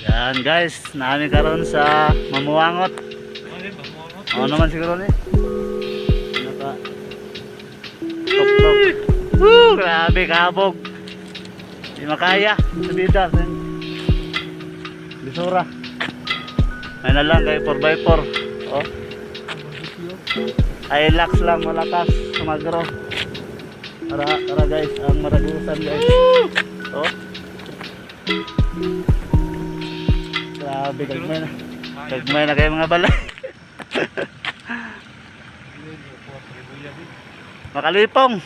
Yan guys, namin karon sa Mamuangot. Ano naman siguro ni? Naka tok. Grabe kabog. Di makaya sa bida. Bisura. May na lang kay 4x4. Oh. Ay lax lang malakas sumagro. Para guys, ang maragusan guys. Oh. Grabe kagmay na kayo mga balay. Makalipong.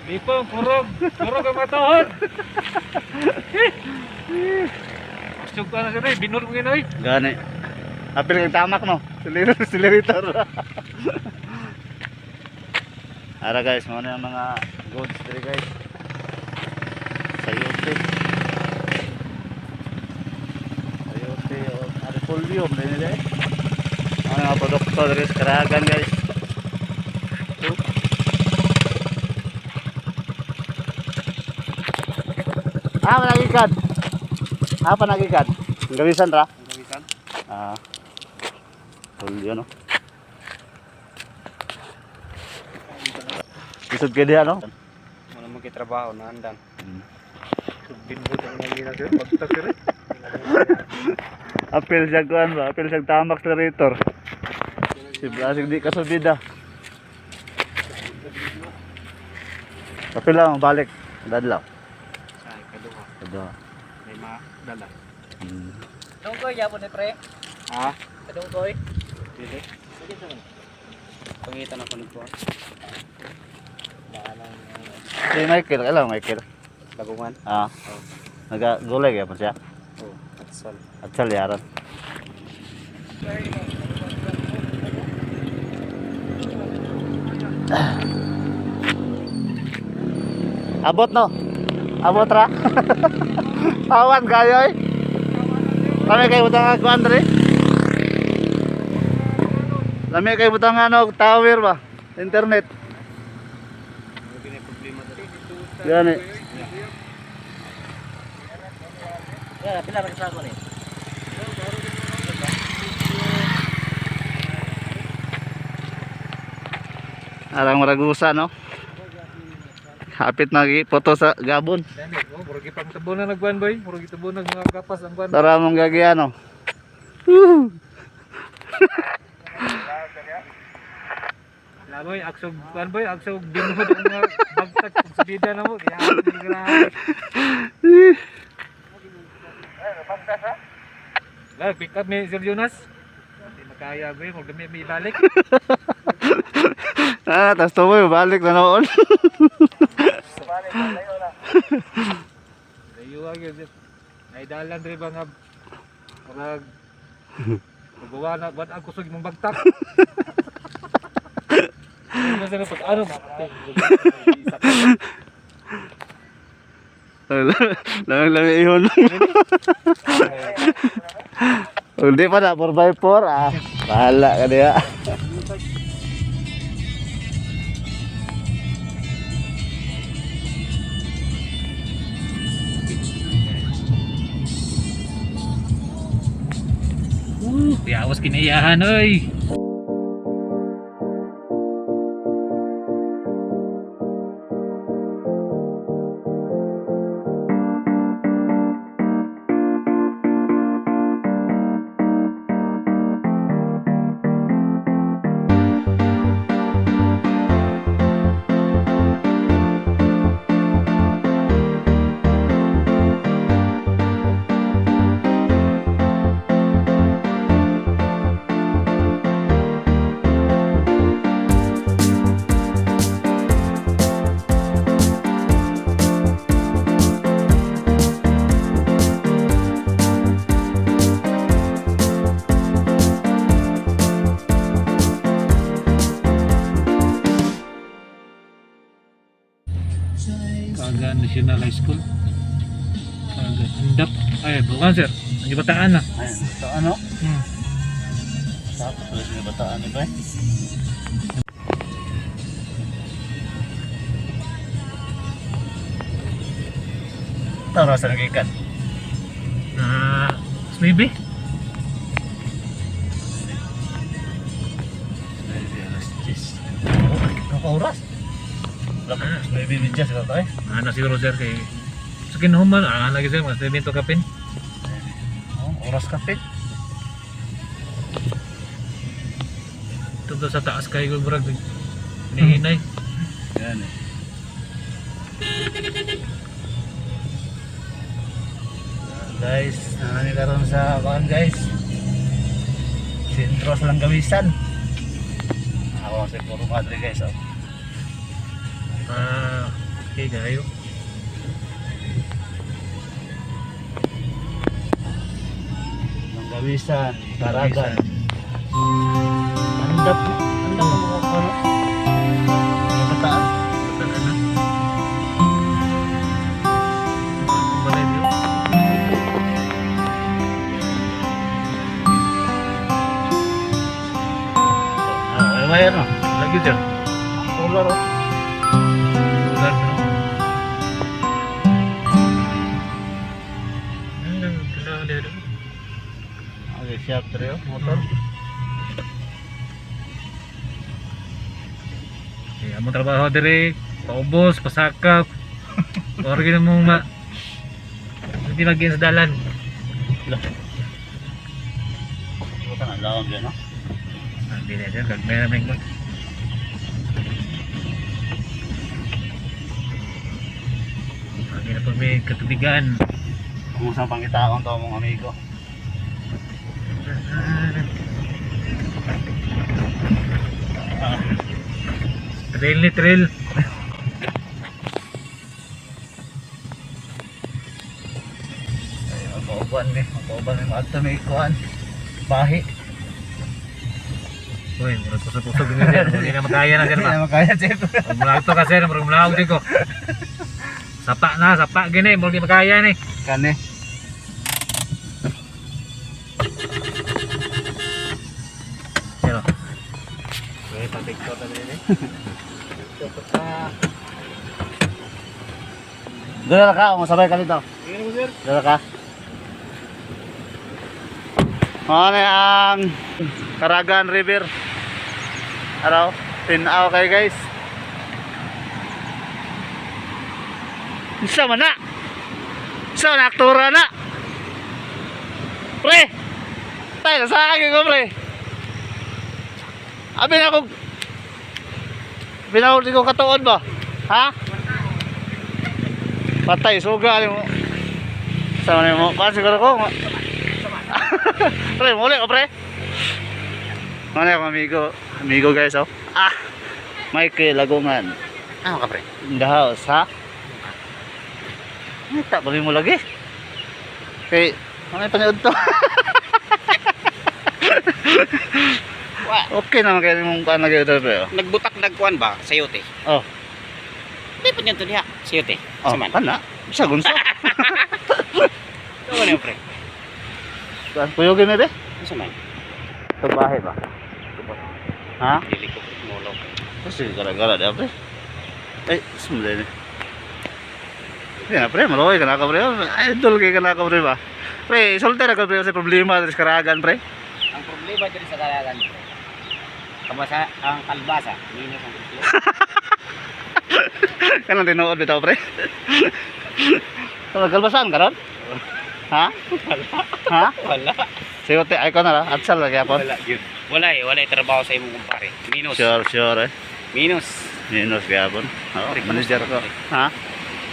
Lipong, kurog ang matohon. Masyog ka na siya rin, binur mo yun ay. Gani. Apil kang tamak no. Siliritor. Ara guys, mga yung mga goods dito guys. Sayote. Sayote o arifolium din nila eh. Mga produkto dito sa Karagan guys. Panagikad. Panagikad. Ang gawisan ra? Ang gawisan? Folio no. Isod ka diya no? Wala mo kitrabaho na andan. Binbut ang nangyina sir, pagtak sir. Apil siya kuhan ba? Apil siya tamak sa retor. Si Blasig di kasubida. Apil lang, balik. Dadlaw. Ay, kaduha. Kaduha. May madala. Kadung koy yapon ni pre. Ha? Kadung koy. Dili. Sige sa man. Pangitan ako nito. Si Michael, kailan Michael? Lagungan. Nag-gulay kaya pa siya. Oh, atsal. At salyaran. Abot no? Abot ra? Awan kayo eh. Lami kayo butang ako Andre. Lami kayo butang ano, tower ba? Internet. May problema dito. Gani. Ya, pila ra ka sa ko ni. Arang maragusa no? Hapit na foto sa Gabon. Dani, oh, puro gipang tabo na nagkuan boy. Puro gitabo na mga kapas ang kuan. Tara mong gagi ano. Laboy, aksog kuan boy, aksog binuhod ang mga bagtag sa bida na mo. Kaya grabe. Lah, pick up ni Sir Jonas. Hindi makaya boy, mo dami may balik. Tas tumoy balik na noon. Layo agad. Naidalan rin ba nga parang magawa na ba't ang kusog mong bagtak? Ano sa pag ano ma? Lang ihon. Hindi pa na 4x4 Bahala ka diya. Diawas kinaiyahan oy. Kaga National High School. Kaga Andap. Ay, bukan sir. Ang bataan na. Ayun, ito ano? Hmm. Tapos ulit yung bataan ni ba? Ito, rasa nagikan. Na 9. Alas 10. Oras. Lakas, may bibidya sila tayo. Ano siguro sir kay sa kinuman, lagi sir mas evento kapin. Oras kapit. Tungkol sa taas kayo brag ni inay. Yan eh. Guys, nani karon sa kuan guys. Sentro sa Langgawisan. Ako sa puro madre guys. Oh. Okay kayo. Langgawisan, Taragan. Andap mo mga kono. Yung bataan. Tara na. Balay diyo. May ano? Lagi sir. Solar oh. Lugar no. Kailangan dito. Okay, siap trio, motor. Okay, among trabaho dire, paubos, pasakap. Or gina mong hindi lagi sa dalan. Ito ka na, lawag yan, no? Hindi na sir, kag may namin ko. Hindi na pag may katubigan. Kung saan pangitaon to mong amigo. Trail ni trail. Ay, magpauban ni Maadto may kuhan. Bahi. Uy, murag pusog-pusog din sir. Hindi na makaya na sir Hindi ba? na makaya, Jeff. Pag mulagto ka sir, murag mulawag din ko. Sapa gini, murag di makaya ni. Kani. Sir. Okay, pa-picture na din eh. Doon na ka, masabay ka dito. Tingnan mo sir. Doon na ka. Ano ang Taragan River. Araw, tinaw kayo guys. Isa man na. Isa na aktura na. Pre. Tayo na sa akin ko pre. Abi na ako. Binawag ko katuon ba? Ha? Patay, suga mo. Sama na mo. Pa siguro ko. Pre, muli ko pre. Ano yung amigo guys oh. Michael Lagungan. Ano ka pre? In the house ha? Ay, tak bali mo lagi. Okay, ano yung panood to? Okay naman kayo mong kaan lagi ito pre oh. Nagbutak nagkuan ba? Sayote. Oh, Hindi pa niyan to diha. Sayote. oh, kana. Bisa gunso. Ano niyo pre? Kuyogin na de? Ano man? Sa bahay ba? Ha? Dili ko mulog. Kasi gara-gara de pre. Ay, sumulay ni. Yan pre, maluoy ka na ka pre. Idol kay ka na ka pre ba? Pre, solter ka pre sa problema sa Karagan pre. Ang problema diri sa Karagan. Kabasa ang kalbasa, minus ang islo. Kanang tinuod bitaw pre. Kalbasan ka ron? Ha? Ha? Wala. Sigote ay ko na ra, atsal lagi apon. Wala yun. Wala trabaho sa imong kumpare. Minus. Sure eh. Minus. Minus gyapon. Oh, Pre, manager ko. Ha?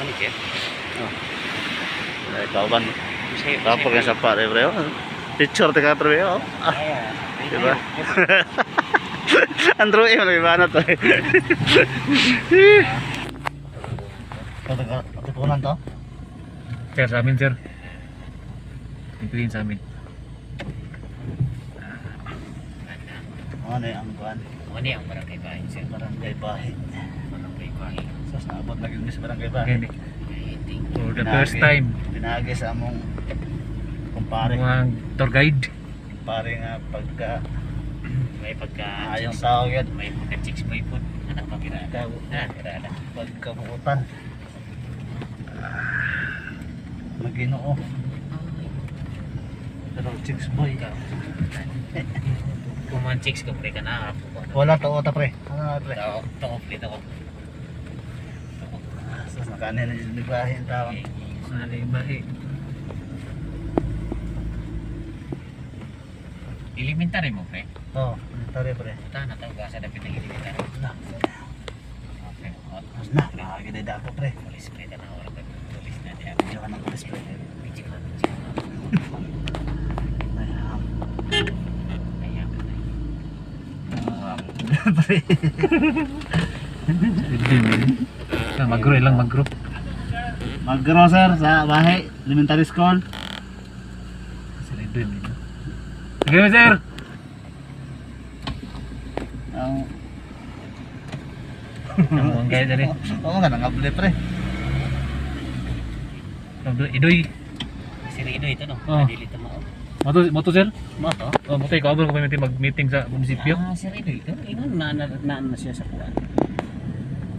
Ano kaya? Ay kauban. Tapos yung sapa re pre. Picture te ka pre. Oh. Diba? Andrew eh, lagi ba na to eh. Katipunan to? Sir, sa amin sir. Tingin sa amin. Ano yung angkuhan? Ano yung barangay bahay? Sir, Barangay Bahit. barangay bahay. Sos naabot lagi sa Barangay Okay, Bahit. Nick. For the first time, Pinagi sa among kumpare. mga tour guide. Pare nga pagka May pagka... ayong tao yan. May pagka-chicks mo ipon. Anak pa pirada. Pirada. Pagkabuutan. Maginoo. Pero chicks boy. Kung man chicks ko pre ka na ako. Wala to ota pre. Ano pre? Tao pre tao. Sus nakanin na yung libahin tao. Sali bahi. Elementary mo pre. Oh, tari pre. Ta na tayo gasa dapat ng elementary. Na. Okay. Mas na. Nakakaganda dako pre. Police pre ka na oras ka. Police na diya. Medyo ka ng pulis pre. Picture na. Kaya Pre. Magro ilang magro. Mag-grow sir sa bahay. Elementary school. Sila din. Sige sir. Ang Ang gaya dari. Oo nga nangabli pre. Idoy. si Rido ito no. Oh. Dili mo. Moto sir. Mo to? Oh, moto ikaw ba ko mag-meeting sa munisipyo? Ah, si Rido ito. Ingon na siya sa kuwan.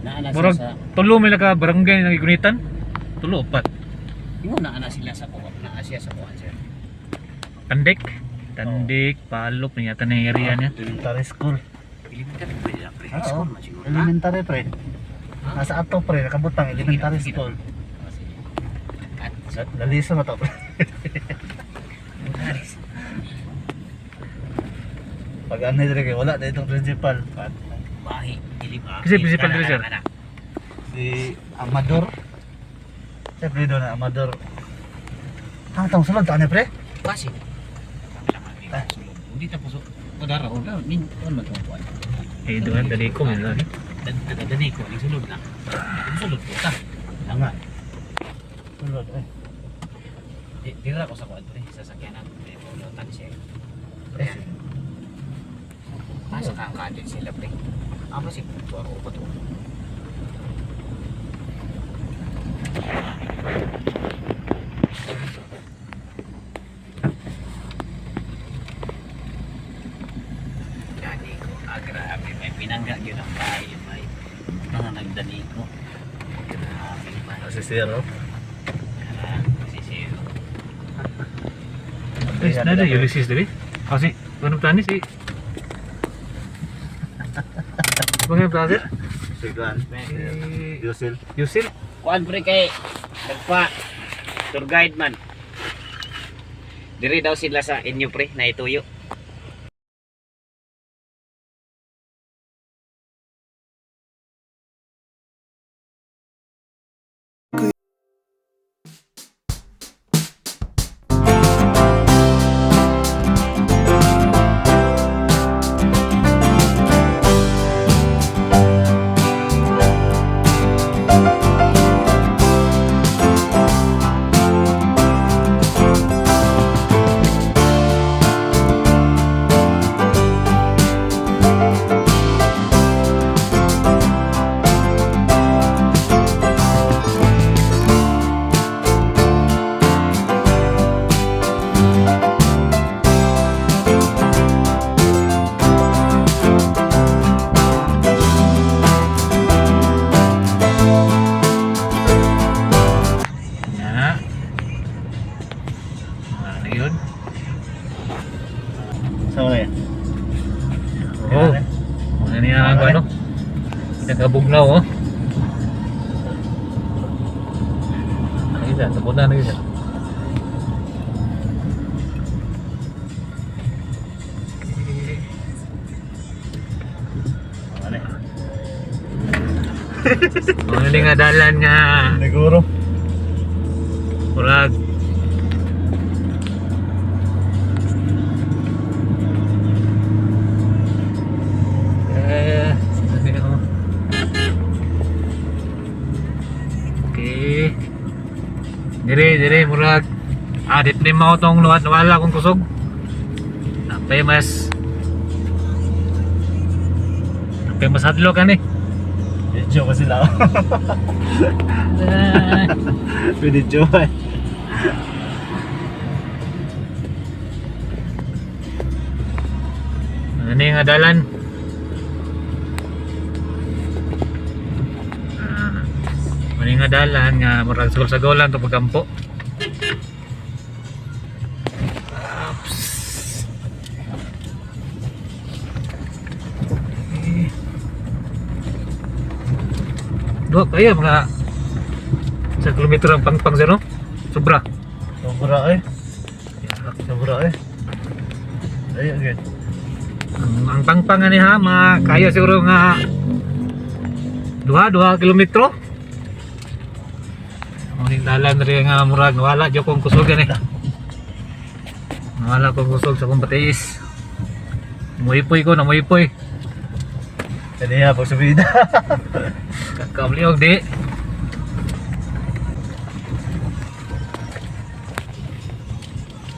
Na siya Murag sa tulo may naka barangay nang igunitan. Tulo upat. ingon na sila sa kuwan. Na siya sa kuwan sir. Tandik, palop na yata na yung area niya. Elementary school. Elementary pre na pre. Oo. School man siguro. Elementary pre. Nasa ato pre, nakabutang elementary school. At Laliso na to pre. Pag ano dire wala na itong principal. bahi diliba. Kasi principal diri, sir. Si Amador. Siyempre doon na Amador. Tang sulod ta pre? Kasi hindi tapos kadara o na min man to kuwan. Eh, doon dali ko man lang. Dani ko ni sulod na. Sulod ko ta. Tama. Sulod eh. Dira ko sa kuwan pre sa sakyanan. Ulotan siya. Eh. Masa kang kadin sila pre. Ama si buwa ko pa to. Dani ko grabe may pinangga gyud ang bahay may mga nagdani ko. Grabe ba. Si Zero. Si Siro. Yes, nada Ulysses dali. Kasi ano tani si Bang brother? Si Glenn. Yusil. Yusil. Kuan pre kay nagpa tour guide man. Diri daw sila sa inyo pre na ituyo. Na. Ano yun? Sa wala yan. Oh. Ano niya ang ano? Nagabugnaw oh. Ano isa? Tapos na isa. Ano yan? Ano din nga dalan nga Neguro. Murag ano yun? Okay. Dire murag adit ni mo tong luwat wala akong kusog. Famous hadlo ka ni. Medyo pa sila. Pwede joy. Ano yung adalan? Ano yung adalan nga murag sagol-sagolan to pagkampo. Dua kaya mga 1 kilometro ang pangpang sir, no? Sobra. Sobra eh. Sobra eh. Ayun yun. Ang pangpang ani ha, mga kaya siguro nga 2 kilometro. Ang dalan rin nga murag nawala jud kong kusugan eh. Nawala kong kusog sa kong patiis. Muipoy ko na muipoy. Kaniya pag subida. Kakabliog di.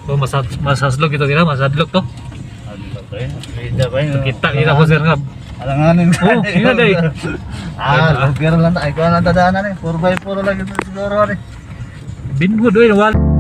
So masaslog ito gina, masadlog to. Subida ba yun? Kita ko sir nga. Alanganin. Oh, sige day. Lugar lang. Ay, kung ang tadaanan eh. 4x4 lang ito siguro eh. Bingo doy nawala.